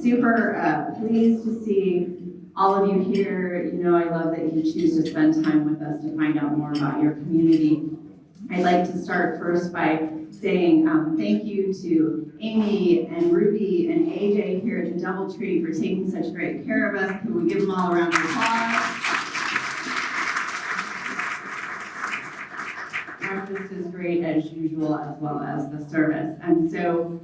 super pleased to see all of you here. You know, I love that you choose to spend time with us to find out more about your community. I'd like to start first by saying thank you to Amy and Ruby and AJ here at the DoubleTree for taking such great care of us. Can we give them all a round of applause? Breakfast is great as usual, as well as the service. And so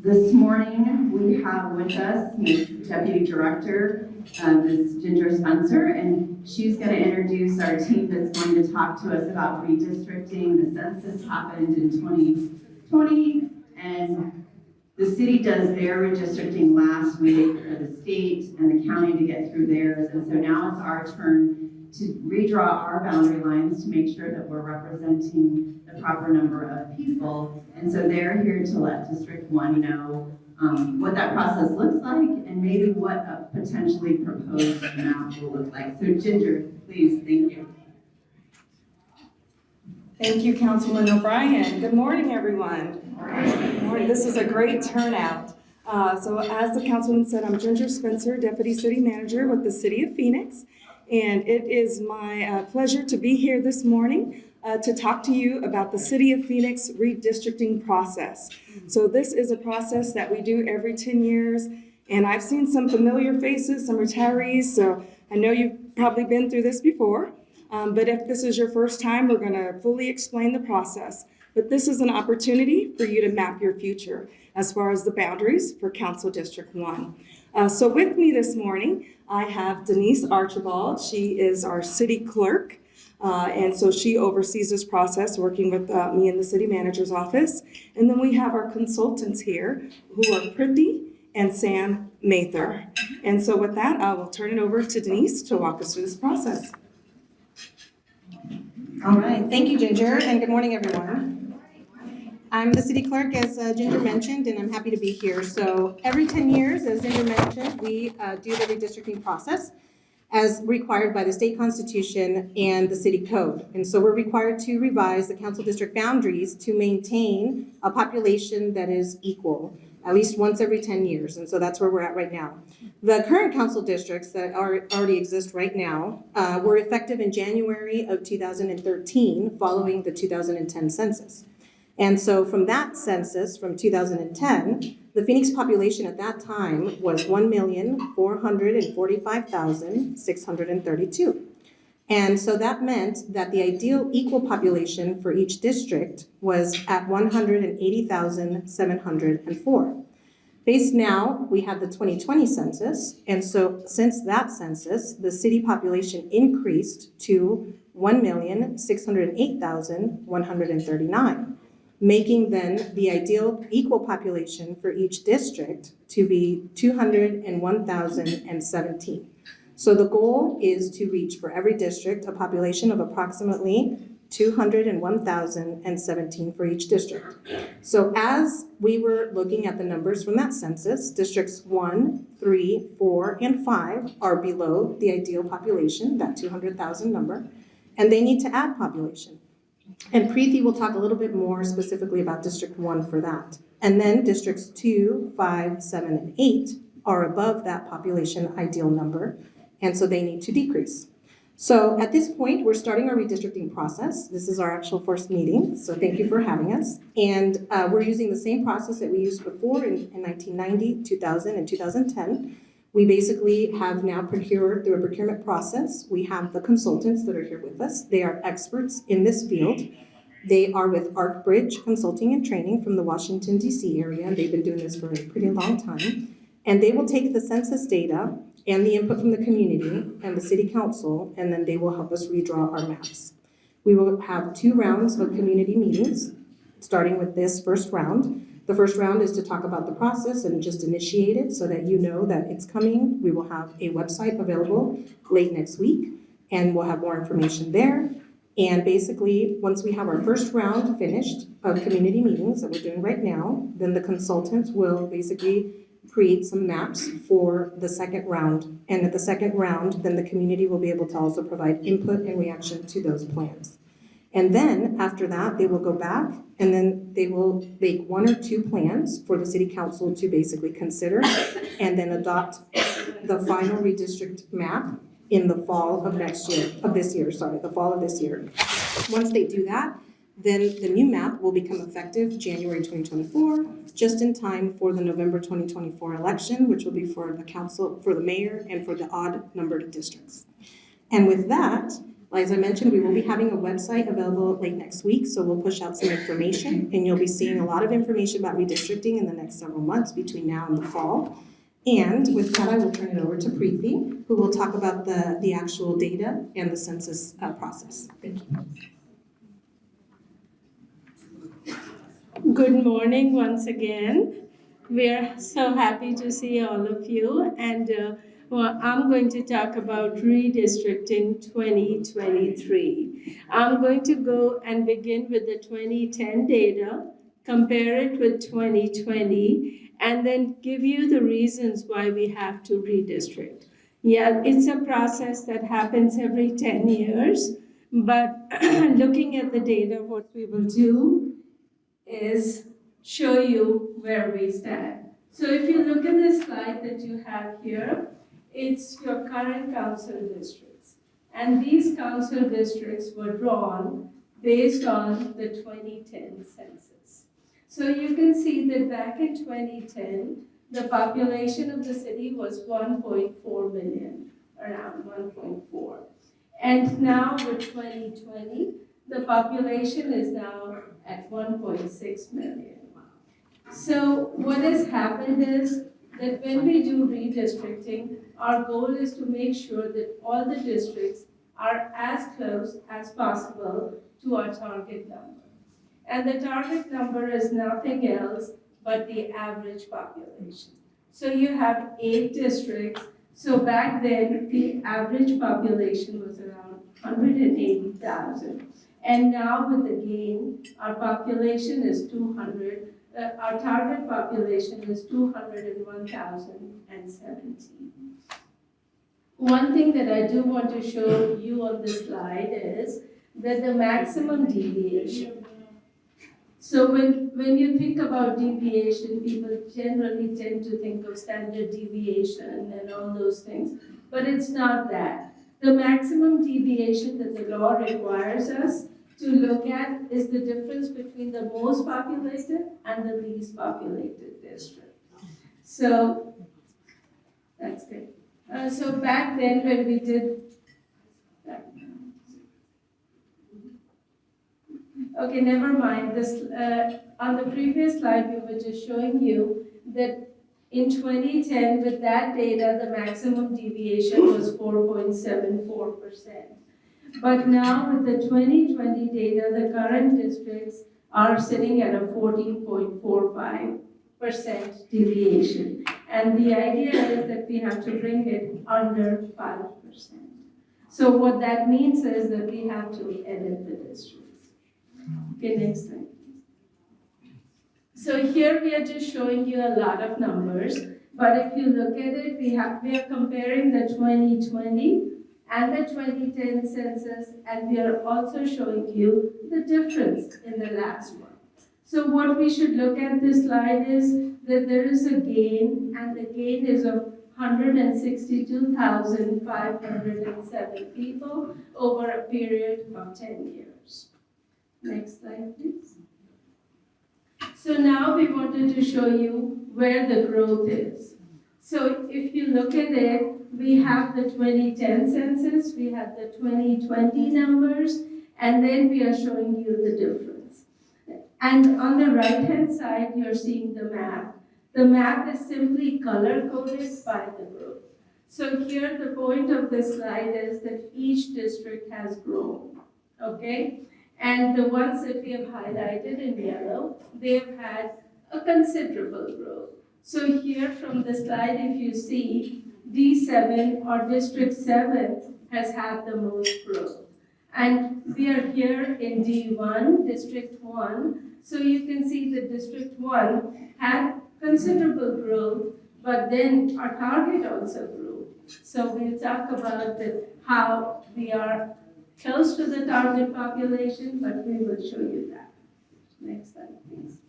this morning we have with us Ms. Deputy Director, Ms. Ginger Spencer, and she's going to introduce our team that's going to talk to us about redistricting. The census happened in 2020, and the city does their redistricting last week for the state and the county to get through theirs, and so now it's our turn to redraw our boundary lines to make sure that we're representing the proper number of people. And so they're here to let District 1 know what that process looks like and maybe what a potentially proposed map will look like. So Ginger, please, thank you. Thank you, Councilman O'Brien. Good morning, everyone. Good morning. This is a great turnout. So as the councilman said, I'm Ginger Spencer, Deputy City Manager with the City of Phoenix. And it is my pleasure to be here this morning to talk to you about the City of Phoenix redistricting process. So this is a process that we do every 10 years, and I've seen some familiar faces, some retirees, so I know you've probably been through this before. But if this is your first time, we're going to fully explain the process. But this is an opportunity for you to map your future as far as the boundaries for Council District 1. So with me this morning, I have Denise Archibald. She is our city clerk, and so she oversees this process, working with me in the city manager's office. And then we have our consultants here, who are Priti and Sam Mather. And so with that, I will turn it over to Denise to walk us through this process. All right, thank you, Ginger, and good morning, everyone. I'm the city clerk, as Ginger mentioned, and I'm happy to be here. So every 10 years, as Ginger mentioned, we do the redistricting process as required by the state constitution and the city code. And so we're required to revise the council district boundaries to maintain a population that is equal, at least once every 10 years. And so that's where we're at right now. The current council districts that already exist right now were effective in January of 2013, following the 2010 census. And so from that census, from 2010, the Phoenix population at that time was 1,445,632. And so that meant that the ideal equal population for each district was at 180,704. Based now, we have the 2020 census, and so since that census, the city population increased to 1,608,139. Making then the ideal equal population for each district to be 201,017. So the goal is to reach for every district a population of approximately 201,017 for each district. So as we were looking at the numbers from that census, districts 1, 3, 4, and 5 are below the ideal population, that 200,000 number, and they need to add population. And Preeti will talk a little bit more specifically about District 1 for that. And then Districts 2, 5, 7, and 8 are above that population ideal number, and so they need to decrease. So at this point, we're starting our redistricting process. This is our actual first meeting, so thank you for having us. And we're using the same process that we used before in 1990, 2000, and 2010. We basically have now procured through a procurement process. We have the consultants that are here with us. They are experts in this field. They are with ArcBridge Consulting and Training from the Washington, D.C. area, and they've been doing this for a pretty long time. And they will take the census data and the input from the community and the city council, and then they will help us redraw our maps. We will have 2 rounds of community meetings, starting with this first round. The first round is to talk about the process and just initiate it so that you know that it's coming. We will have a website available late next week, and we'll have more information there. And basically, once we have our first round finished of community meetings that we're doing right now, then the consultants will basically create some maps for the second round. And at the second round, then the community will be able to also provide input and reaction to those plans. And then after that, they will go back and then they will make 1 or 2 plans for the city council to basically consider and then adopt the final redistrict map in the fall of the fall of this year. Once they do that, then the new map will become effective January 2024, just in time for the November 2024 election, which will be for the council, for the mayor, and for the odd numbered districts. And with that, as I mentioned, we will be having a website available late next week, so we'll push out some information, and you'll be seeing a lot of information about redistricting in the next several months between now and the fall. And with that, I will turn it over to Preeti, who will talk about the actual data and the census process. Thank you. Good morning once again. We're so happy to see all of you, and I'm going to talk about Redistricting 2023. I'm going to go and begin with the 2010 data, compare it with 2020, and then give you the reasons why we have to redistrict. Yeah, it's a process that happens every 10 years, but looking at the data, what we will do is show you where we stand. So if you look at this slide that you have here, it's your current council districts. And these council districts were drawn based on the 2010 census. So you can see that back in 2010, the population of the city was 1.4 million, around 1.4. And now with 2020, the population is now at 1.6 million. So what has happened is that when we do redistricting, our goal is to make sure that all the districts are as close as possible to our target number. And the target number is nothing else but the average population. So you have 8 districts. So back then, the average population was around 180,000. And now with the gain, our population is 200, our target population is 201,017. One thing that I do want to show you on this slide is that the maximum deviation. So when you think about deviation, people generally tend to think of standard deviation and all those things, but it's not that. The maximum deviation that the law requires us to look at is the difference between the most populated and the least populated district. So that's good. So back then when we did, okay, never mind. This on the previous slide we were just showing you that in 2010 with that data the maximum deviation was 4.74%. But now with the 2020 data, the current districts are sitting at a 14.45% deviation. And the idea is that we have to bring it under 5%. So what that means is that we have to edit the districts. Okay, next slide. So here we are just showing you a lot of numbers, but if you look at it, we are comparing the 2020 and the 2010 census, and we are also showing you the difference in the last one. So what we should look at this slide is that there is a gain, and the gain is of 162,507 people over a period of 10 years. Next slide, please. So now we wanted to show you where the growth is. So if you look at it, we have the 2010 census, we have the 2020 numbers, and then we are showing you the difference. And on the right-hand side, you're seeing the map. The map is simply color-coded by the growth. So here, the point of this slide is that each district has grown, okay? And the ones that we have highlighted in yellow, they've had a considerable growth. So here from the slide, if you see, D7 or District 7 has had the most growth. And we are here in D1, District 1. So you can see that District 1 had considerable growth, but then our target also grew. So we'll talk about how we are close to the target population, but we will show you that. Next slide, please.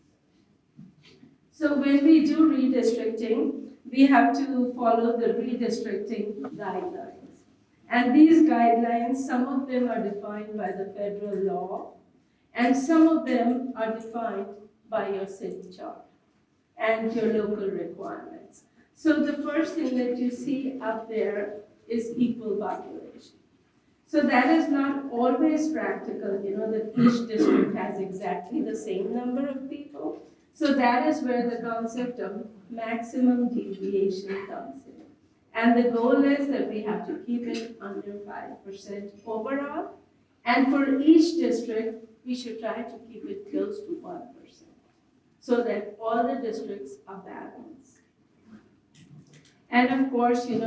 So when we do redistricting, we have to follow the redistricting guidelines. And these guidelines, some of them are defined by the federal law, and some of them are defined by your city charter and your local requirements. So the first thing that you see up there is equal population. So that is not always practical, that each district has exactly the same number of people. So that is where the concept of maximum deviation comes in. And the goal is that we have to keep it under 5% overall. And for each district, we should try to keep it close to 1%, so that all the districts are balanced. And of course, we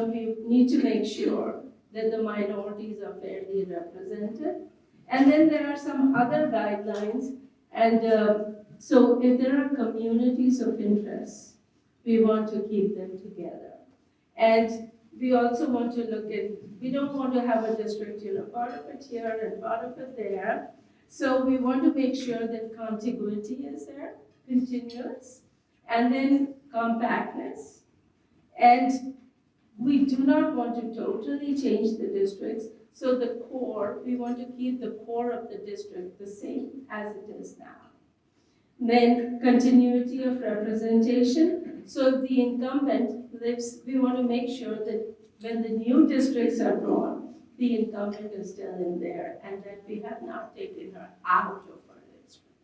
need to make sure that the minorities are fairly represented. And then there are some other guidelines. And so if there are communities of interest, we want to keep them together. And we also want to look at, we don't want to have a district, part of it here and part of it there. So we want to make sure that contiguity is there, continuous, and then compactness. And we do not want to totally change the districts. So the core, we want to keep the core of the district the same as it is now. Then continuity of representation. So the incumbent lives, we want to make sure that when the new districts are drawn, the incumbent is still in there and that we have not taken her out of our district.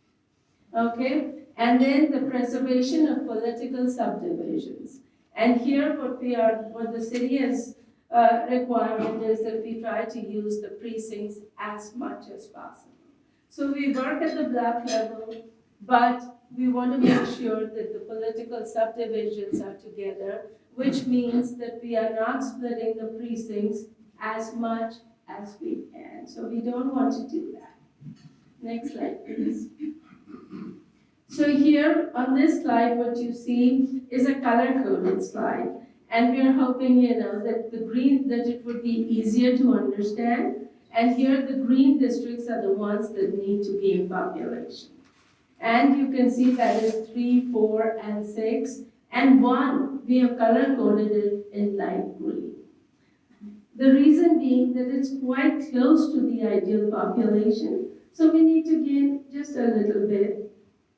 Okay, and then the preservation of political subdivisions. And here what the city is requirement is that we try to use the precincts as much as possible. So we work at the block level, but we want to make sure that the political subdivisions are together, which means that we are not splitting the precincts as much as we can. So we don't want to do that. Next slide, please. So here on this slide, what you see is a color-coded slide. And we're hoping, that that it would be easier to understand. And here the green districts are the ones that need to gain population. And you can see that is 3, 4, and 6. And 1, we have color-coded it in light green. The reason being that it's quite close to the ideal population. So we need to gain just a little bit.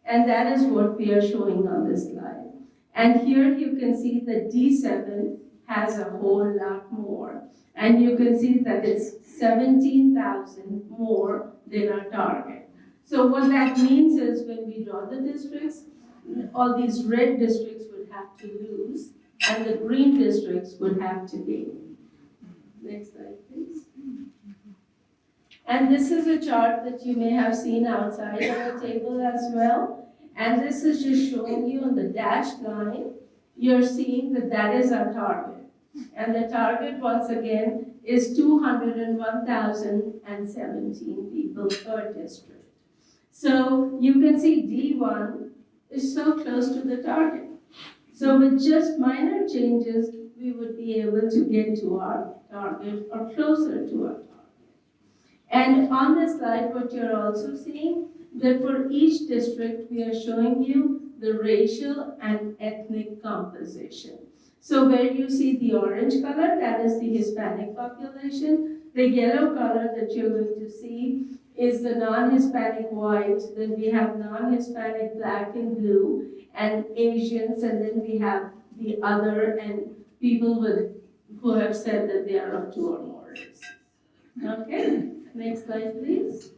And that is what we are showing on this slide. And here you can see that D7 has a whole lot more. And you can see that it's 17,000 more than our target. So what that means is when we draw the districts, all these red districts would have to lose, and the green districts would have to gain. Next slide, please. And this is a chart that you may have seen outside of the table as well. And this is just showing you on the dashed line, you're seeing that that is our target. And the target, once again, is 201,017 people per district. So you can see D1 is so close to the target. So with just minor changes, we would be able to get to our target or closer to our target. And on this slide, what you're also seeing, that for each district, we are showing you the racial and ethnic composition. So where you see the orange color, that is the Hispanic population. The yellow color that you're going to see is the non-Hispanic white. Then we have non-Hispanic black and blue, and Asians, and then we have the other and people who have said that they are of 2 or more races. Okay, next slide, please.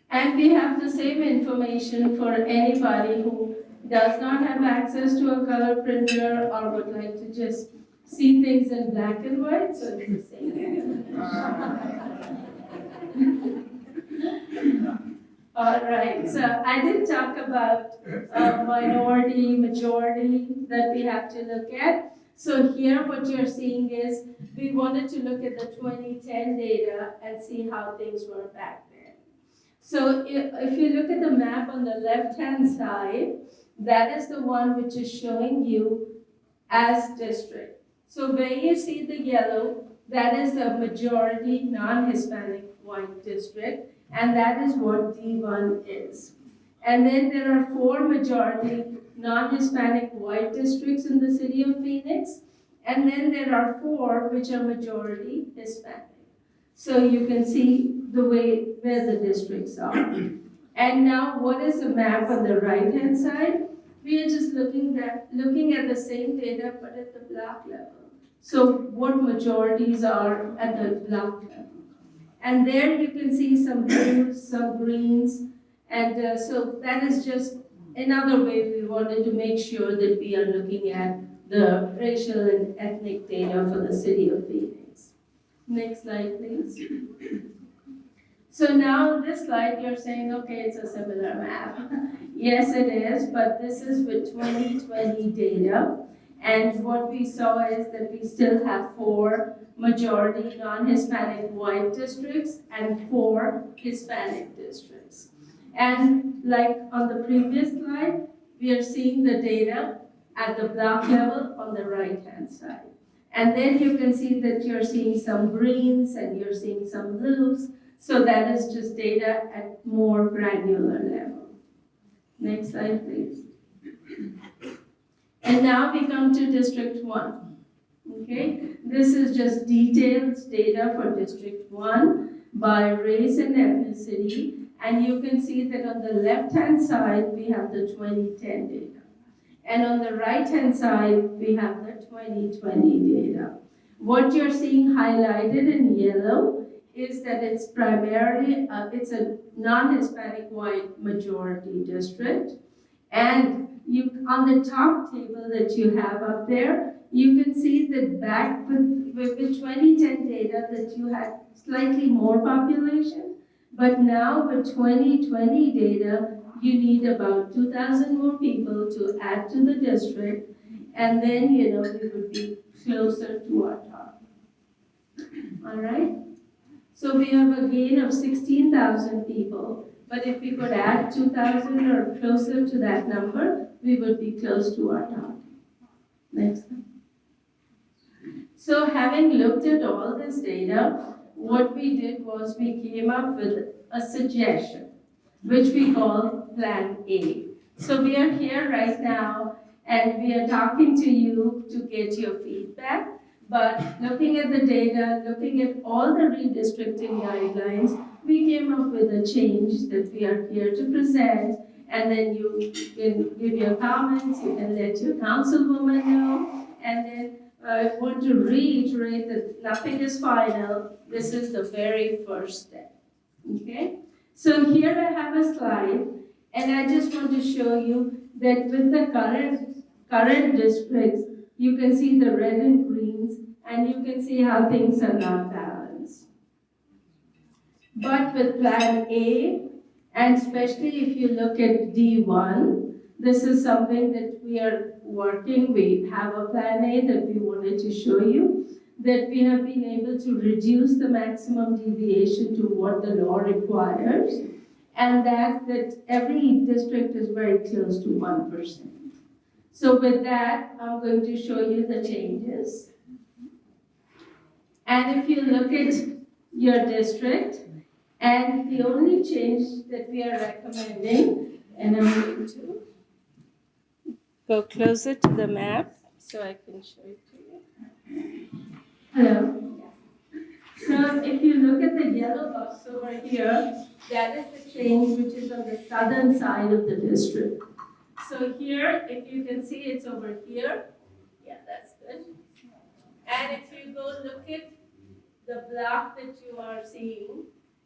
And we have the same information for anybody who does not have access to a color printer or would like to just see things in black and white, so it's the same. All right, so I did talk about minority, majority that we have to look at. So here what you're seeing is we wanted to look at the 2010 data and see how things were back then. So if you look at the map on the left-hand side, that is the one which is showing you as district. So where you see the yellow, that is a majority non-Hispanic white district, and that is what D1 is. And then there are 4 majority non-Hispanic white districts in the city of Phoenix, and then there are 4 which are majority Hispanic. So you can see the way where the districts are. And now what is the map on the right-hand side? We are just looking at the same data but at the block level. So what majorities are at the block level. And there you can see some blues, some greens, and so that is just another way we wanted to make sure that we are looking at the racial and ethnic data for the city of Phoenix. Next slide, please. So now this slide, you're saying, okay, it's a similar map. Yes, it is, but this is with 2020 data. And what we saw is that we still have 4 majority non-Hispanic white districts and 4 Hispanic districts. And like on the previous slide, we are seeing the data at the block level on the right-hand side. And then you can see that you're seeing some greens and you're seeing some blues. So that is just data at more granular level. Next slide, please. And now we come to District 1. Okay, this is just detailed data for District 1 by race and ethnicity. And you can see that on the left-hand side, we have the 2010 data. And on the right-hand side, we have the 2020 data. What you're seeing highlighted in yellow is that it's primarily, it's a non-Hispanic white majority district. And on the top table that you have up there, you can see that back with 2010 data that you had slightly more population, but now with 2020 data, you need about 2,000 more people to add to the district, and then, we would be closer to our top. All right? So we have a gain of 16,000 people, but if we could add 2,000 or closer to that number, we would be close to our top. Next one. So having looked at all this data, what we did was we came up with a suggestion, which we call Plan A. So we are here right now, and we are talking to you to get your feedback. But looking at the data, looking at all the redistricting guidelines, we came up with a change that we are here to present, and then you can give your comments, you can let your councilwoman know, and then I want to reiterate that nothing is final. This is the very first step, okay? So here I have a slide, and I just want to show you that with the current districts, you can see the red and greens, and you can see how things are not balanced. But with Plan A, and especially if you look at D1, this is something that we are working. We have a Plan A that we wanted to show you, that we have been able to reduce the maximum deviation to what the law requires, and that every district is very close to 1%. So with that, I'm going to show you the changes. And if you look at your district, and the only change that we are recommending, and I'm going to go closer to the map so I can show it to you. Hello. So if you look at the yellow box over here, that is the change which is on the southern side of the district. So here, if you can see, it's over here. Yeah, that's good. And if you go look at the block that you are seeing,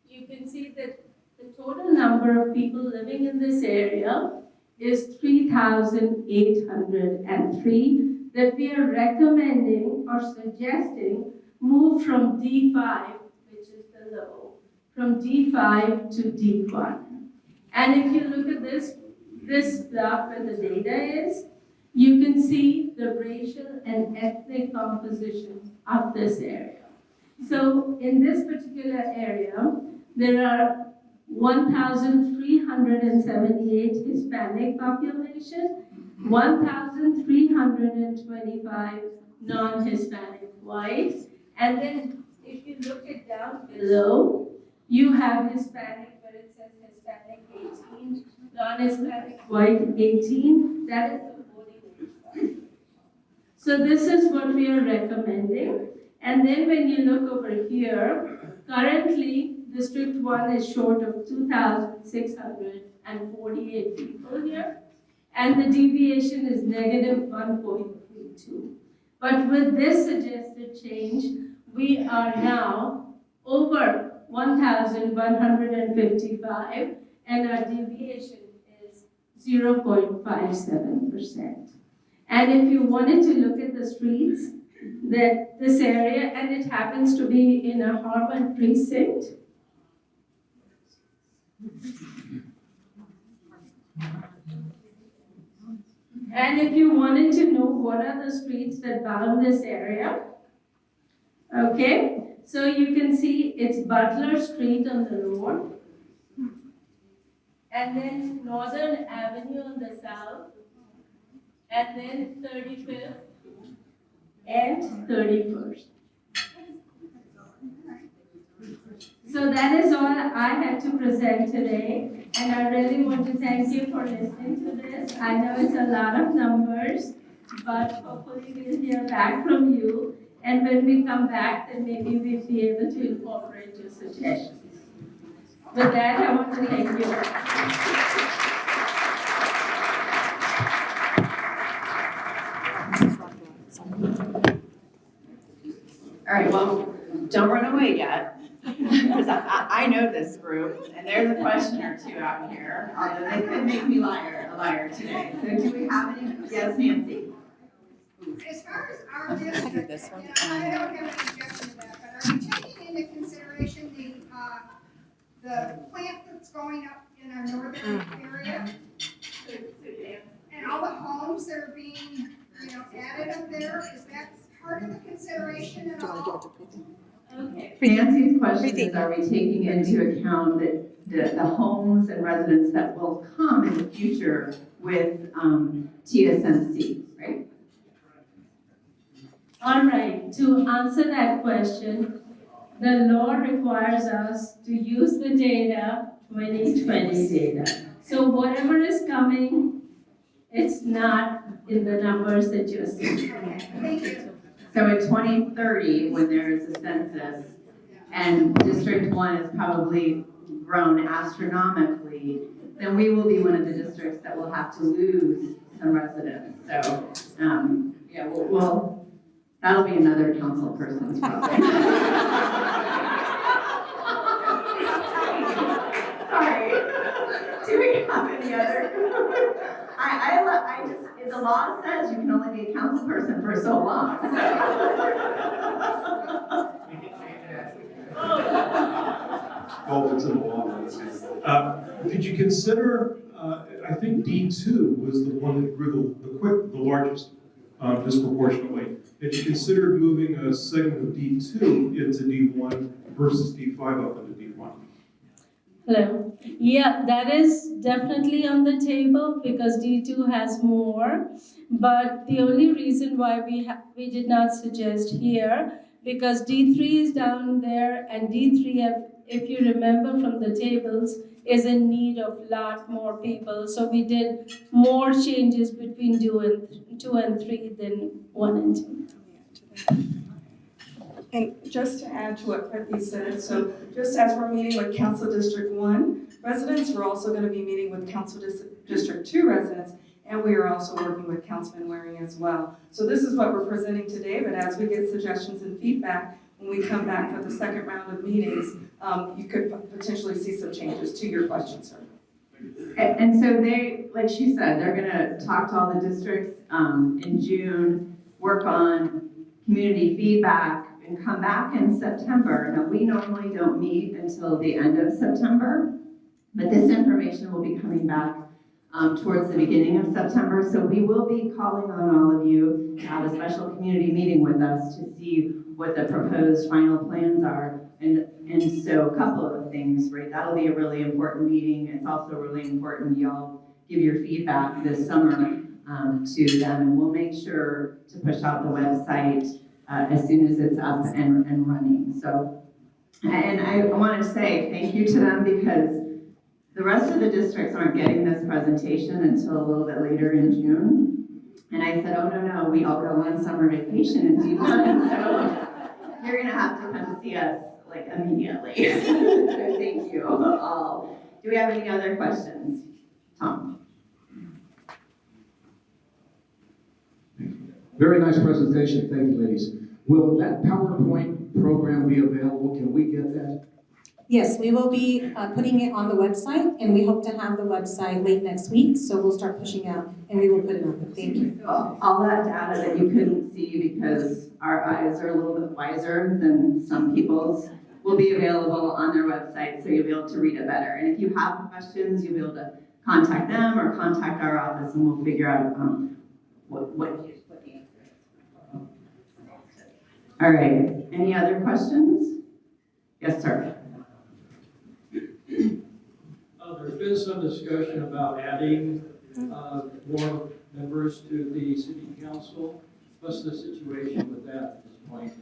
you can see that the total number of people living in this area is 3,803 that we are recommending or suggesting move from D5, which is the low, from D5 to D1. And if you look at this block where the data is, you can see the racial and ethnic composition of this area. So in this particular area, there are 1,378 Hispanic population, 1,325 non-Hispanic whites, And then if you look at down below, you have Hispanic, where it says Hispanic 18, non-Hispanic white 18, that is the voting age. So this is what we are recommending. And then when you look over here, currently District 1 is short of 2,648 people here, and the deviation is negative 1.32. But with this suggested change, we are now over 1,155, and our deviation is 0.57%. And if you wanted to look at the streets, that this area, and it happens to be in a Harvard precinct. And if you wanted to know what are the streets that bound this area, okay, so you can see it's Butler Street on the north, and then Northern Avenue on the south, and then 35th and 31st. So that is all I had to present today, and I really want to thank you for listening to this. I know it's a lot of numbers, but hopefully we'll hear back from you, and when we come back, then maybe we'll be able to incorporate your suggestions. With that, I want to thank you. All right, well, don't run away yet, because I know this group, and there's a question or two out here, although they could make me a liar today. So do we have any? Yes, Nancy? As far as our district, I don't have an objection to that, but are we taking into consideration the plant that's going up in our northern area? And all the homes that are being, added up there, is that part of the consideration at all? Okay. Nancy's question is, are we taking into account that the homes and residents that will come in the future with TSMC, right? All right, to answer that question, the law requires us to use the data, 2020 data. So whatever is coming, it's not in the numbers that you're seeing. Okay, thank you. So in 2030, when there is a census, and District 1 has probably grown astronomically, then we will be one of the districts that will have to lose some residents. So, yeah, well, that'll be another council person's problem. Sorry. Do we have any other? The law says you can only be a council person for so long. So. Well, it's in the law. Did you consider, I think D2 was the one that grew the largest disproportionately. Did you consider moving a segment of D2 into D1 versus D5 up into D1? Hello. Yeah, that is definitely on the table because D2 has more. But the only reason why we did not suggest here, because D3 is down there, and D3, if you remember from the tables, is in need of a lot more people. So we did more changes between 2 and 3 than 1 and 2. And just to add to what Pepe said, so just as we're meeting with Council District 1 residents, we're also going to be meeting with Council District 2 residents, and we are also working with Councilman Waring as well. So this is what we're presenting today, but as we get suggestions and feedback, when we come back for the second round of meetings, you could potentially see some changes to your question, sir. And so they, like she said, they're gonna talk to all the districts in June, work on community feedback, and come back in September. Now, we normally don't meet until the end of September, but this information will be coming back towards the beginning of September. So we will be calling on all of you to have a special community meeting with us to see what the proposed final plans are. And so a couple of things, right? That'll be a really important meeting. It's also really important y'all give your feedback this summer to them, and we'll make sure to push out the website as soon as it's up and running. So, and I want to say thank you to them because the rest of the districts aren't getting this presentation until a little bit later in June. And I said, oh, no, we all go on summer vacation in D1, so you're gonna have to come see us like immediately. So thank you all. Do we have any other questions? Tom? Very nice presentation, thank you, ladies. Will that PowerPoint program be available? Can we get that? Yes, we will be putting it on the website, and we hope to have the website late next week, so we'll start pushing out, and we will put it on. Thank you. All that data that you couldn't see because our eyes are a little bit wiser than some people's will be available on their website, so you'll be able to read it better. And if you have questions, you'll be able to contact them or contact our office, and we'll figure out what the answer is. All right, any other questions? Yes, sir. There's been some discussion about adding more members to the city council. What's the situation with that at this point?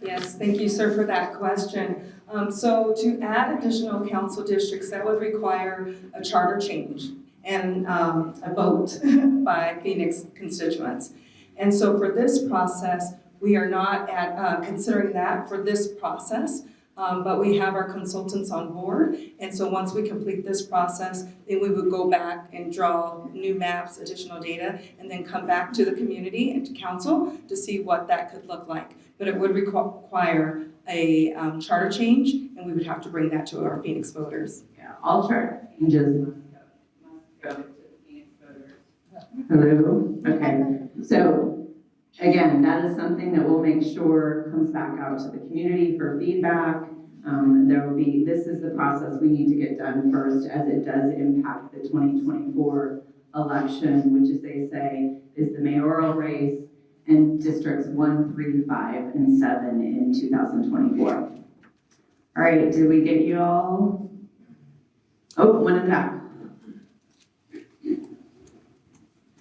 Yes, thank you, sir, for that question. So to add additional council districts, that would require a charter change and a vote by Phoenix constituents. And so for this process, we are not considering that for this process. But we have our consultants on board, and so once we complete this process, then we would go back and draw new maps, additional data, and then come back to the community and to council to see what that could look like. But it would require a charter change, and we would have to bring that to our Phoenix voters. Yeah, all charter changes must go to the Phoenix voters. Hello? Okay, so again, that is something that we'll make sure comes back out to the community for feedback. This is the process we need to get done first, as it does impact the 2024 election, which, as they say, is the mayoral race and districts 1, 3, 5, and 7 in 2024. All right, did we get you all? Oh, one in the back.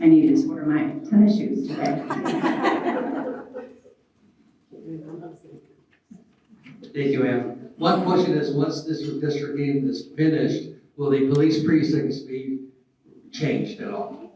I needed to wear my tennis shoes today. Thank you, Ann. One question is, once this redistricting is finished, will the police precincts be changed at all?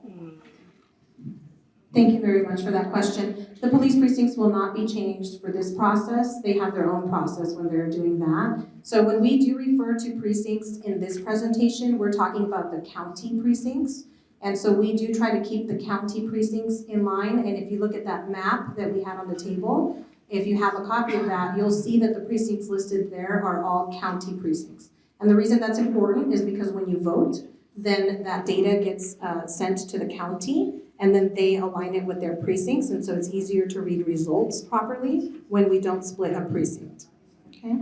Thank you very much for that question. The police precincts will not be changed for this process. They have their own process when they're doing that. So when we do refer to precincts in this presentation, we're talking about the county precincts. And so we do try to keep the county precincts in line. And if you look at that map that we had on the table, if you have a copy of that, you'll see that the precincts listed there are all county precincts. And the reason that's important is because when you vote, then that data gets sent to the county, and then they align it with their precincts, and so it's easier to read results properly when we don't split a precinct. Okay?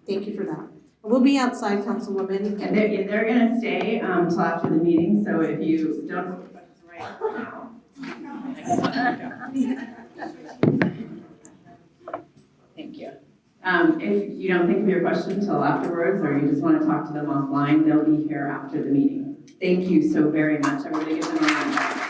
Thank you for that. We'll be outside, Councilwoman. And they're gonna stay till after the meeting, so if you don't have questions right now. Thank you. If you don't think of your question until afterwards, or you just want to talk to them offline, they'll be here after the meeting. Thank you so very much. Everybody give them a round of applause.